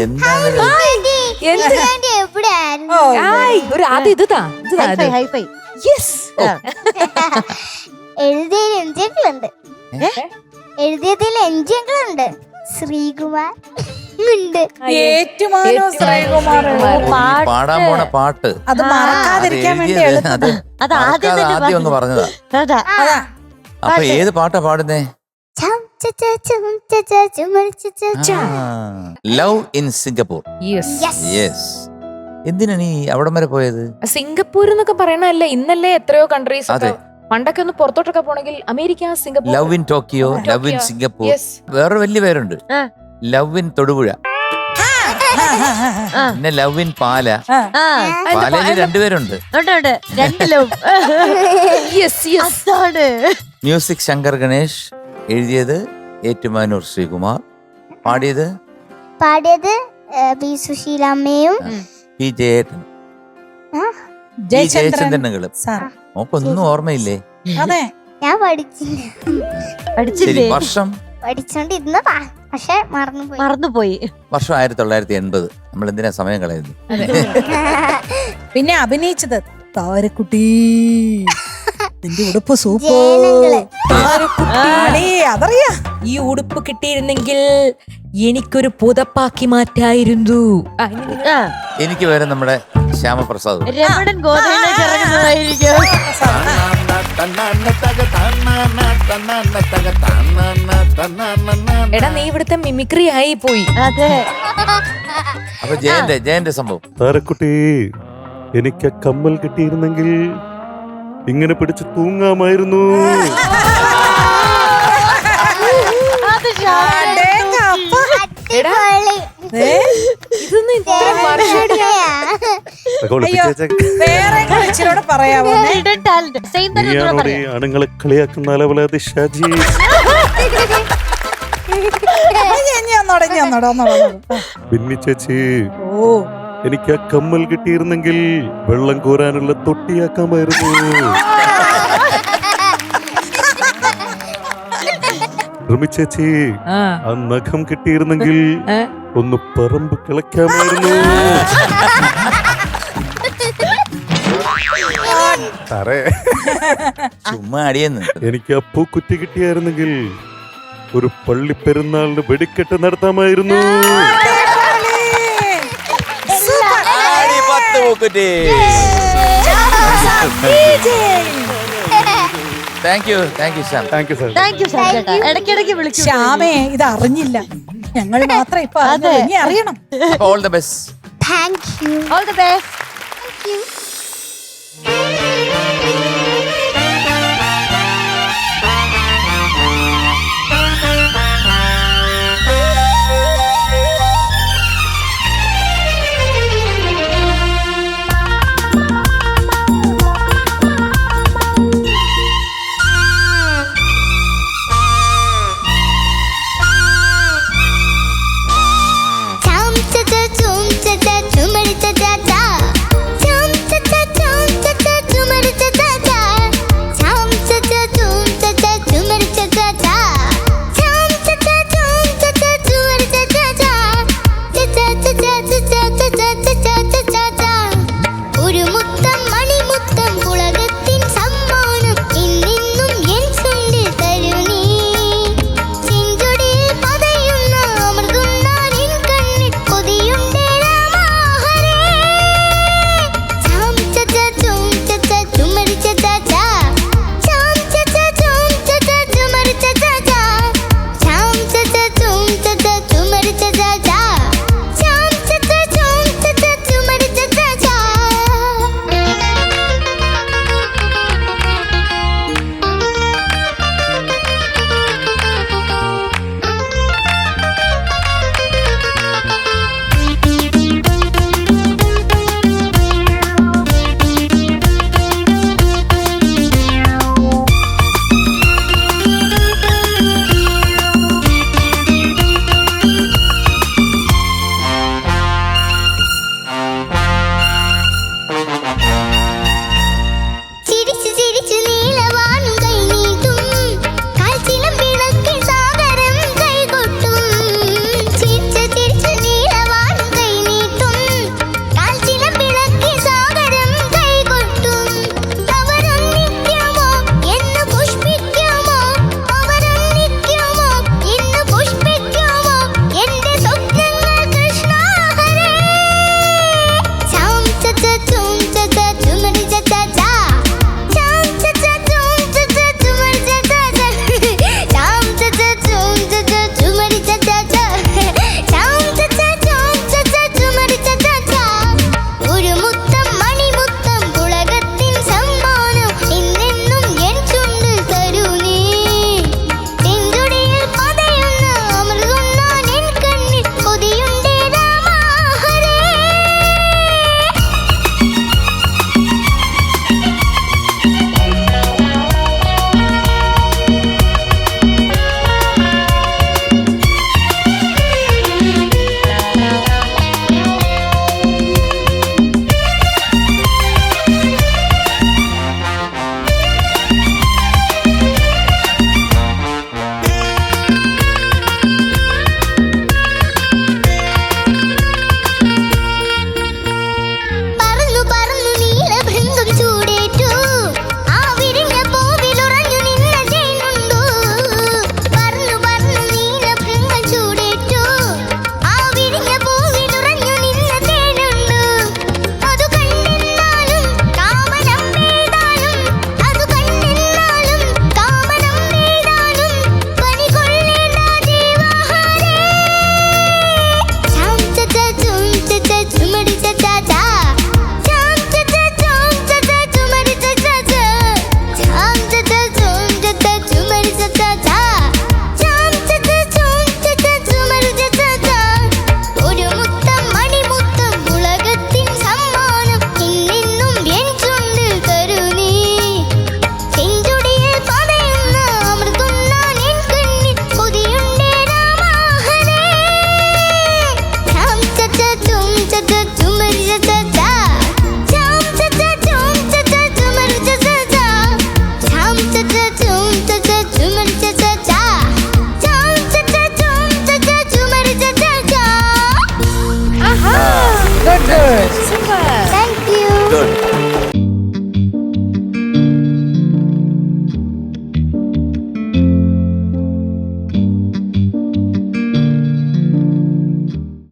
എന്താണ് ഒരു ആദ്യം ഇതാ എഴുതിയതിൽ എൻജിങ്ങളുണ്ട്. ശ്രീകുമാർ ഉണ്ട്. പാടാൻ പോണ പാട്ട് അത് മറക്കാതിരിക്കാൻ വേണ്ടി ആദ്യം ഒന്ന് പറഞ്ഞതാ. അപ്പൊ ഏത് പാട്ടാ പാടുന്നേ? Love in Singapore. യെസ്. എന്തിനാ നീ അവിടം വരെ പോയത്? സിംഗപ്പൂർ എന്നൊക്കെ പറയണല്ലേ, ഇന്നല്ലേ എത്രയോ കൺട്രീസ് ഒക്കെ പണ്ടൊക്കെ ഒന്ന് പുറത്തോട്ടൊക്കെ പോണെങ്കിൽ America, Singapore. Love in Tokyo, love in Singapore. വേറെ വലിയ പേരുണ്ട്, ലവ് ഇൻ തൊടുപുഴ, പിന്നെ ലവ് ഇൻ പാല. പാലയില് രണ്ടുപേരുണ്ട്. മ്യൂസിക് ശങ്കർ ഗണേഷ്, എഴുതിയത് ഏറ്റുമാനൂർ ശ്രീകുമാർ, പാടിയത് പി സുശീലമ്മയും പി ജയചന്ദ്രനുകളും. നോക്കൊന്നും ഓർമ്മയില്ലേ? ഞാൻ പഠിച്ചില്ല. വർഷം പഠിച്ചോണ്ടിരുന്നതാ, പക്ഷെ മറന്നുപോയി. വർഷം 1980. നമ്മൾ എന്തിനാ സമയം കളയുന്നു? പിന്നെ അഭിനയിച്ചത് താരക്കുട്ടി. നിന്റെ ഉടുപ്പ് സൂപ്പർ. അതറിയാ. ഈ ഉടുപ്പ് കിട്ടിയിരുന്നെങ്കിൽ എനിക്കൊരു പുതപ്പാക്കി മാറ്റായിരുന്നു. എനിക്ക് വരെ നമ്മുടെ ശ്യാമപ്രസാദ്. രമണൻ ഗോതയിലേക്ക് ഇറങ്ങുന്നതായിരിക്കും. എടാ നീ ഇവിടുത്തെ മിമിക്രി ആയി പോയി. അതെ. അപ്പൊ ജയന്റെ സംഭവം. താരക്കുട്ടി, എനിക്ക് കമ്മൽ കിട്ടിയിരുന്നെങ്കിൽ ഇങ്ങനെ പിടിച്ച് തൂങ്ങാമായിരുന്നു. പറയാമോ? ആണുങ്ങളെ കളിയാക്കുന്ന അലവലാതി ഷാജി. ബിന്നി ചേച്ചി, എനിക്ക് ആ കമ്മൽ കിട്ടിയിരുന്നെങ്കിൽ വെള്ളം കോരാനുള്ള തൊട്ടിയാക്കാമായിരുന്നു. റിമി ചേച്ചി, ആ നഖം കിട്ടിയിരുന്നെങ്കിൽ ഒന്ന് പറമ്പ് കിളയ്ക്കാമായിരുന്നു. ചുമ്മാ അടിയെന്ന്. എനിക്ക് ആ പൂക്കുറ്റി കിട്ടിയായിരുന്നെങ്കിൽ ഒരു പള്ളി പെരുന്നാളിന് വെടിക്കെട്ട് നടത്താമായിരുന്നു. ഇടയ്ക്കിടയ്ക്ക് വിളിക്കും. ശ്യാമേ, ഇത് അറിഞ്ഞില്ല, ഞങ്ങൾ മാത്രം ഇപ്പൊ അറിയണം. All the best. Thank you. All the best. ചുമരിച്ച ഗുഡ്